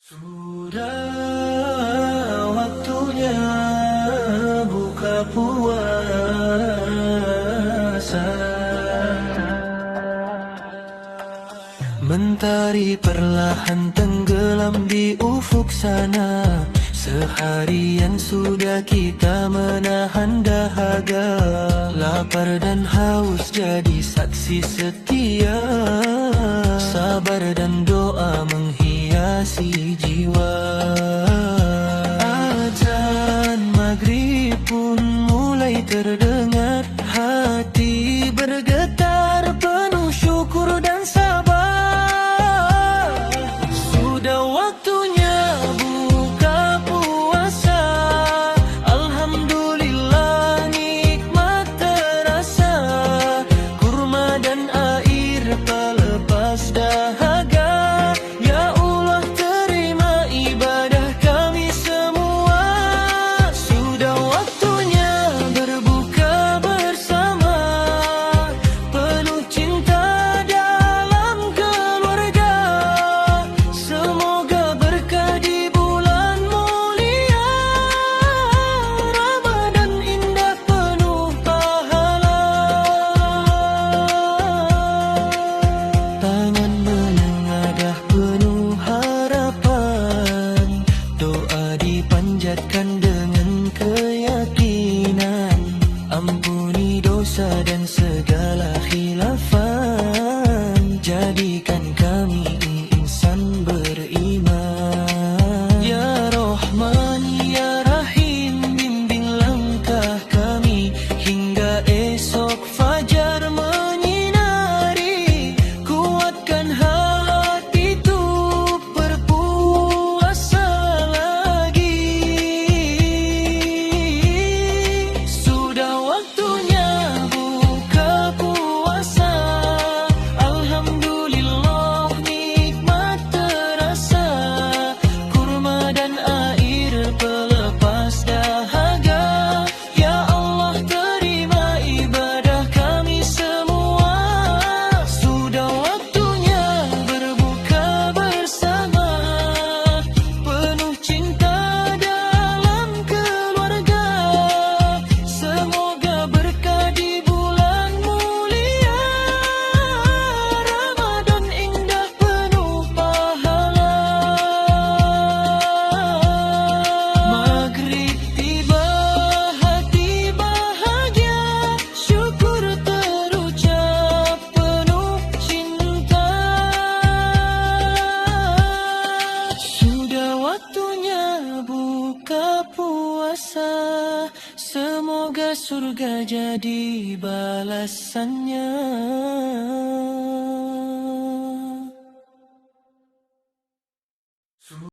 Sudah waktunya buka puasa. Mentari perlahan tenggelam di ufuk sana. Seharian sudah kita menahan dahaga. Lapar dan haus jadi saksi setia. Sabar dan doa menghiasi jiwa. Azan maghrib pun mulai terdengar. Hati bergetar penuh syukur dan sabar. Sudah waktunya buka puasa. Alhamdulillah nikmat terasa. Kurma dan air pelepas dahaga. Ya Allah terima ibadah kami semua. Sudah waktunya berbuka bersama. Penuh cinta dalam keluarga. Semoga berkah di bulan mulia. Ramadan indah penuh pahala. Tangan menengadah penuh harapan. Doa dipanjatkan dengan keyakinan. Ampuni dosa dan segala khilafan. Jadikan kami insan beriman. Ya Rahman, Ya Rahim, bimbing langkah kami hingga esok fajar menyinari. Kuatkan hati untuk berpuasa lagi. Sudah waktunya buka puasa. Alhamdulillah nikmat terasa. Kurma dan air pelepas dahaga. Ya Allah terima ibadah kami semua. Sudah waktunya berbuka bersama. Penuh cinta dalam keluarga. Semoga berkah di bulan mulia. Ramadan indah penuh pahala. Maghrib tiba hati bahagia. Syukur terucap penuh cinta. Sudah waktunya buka puasa. Semoga surga jadi balasannya.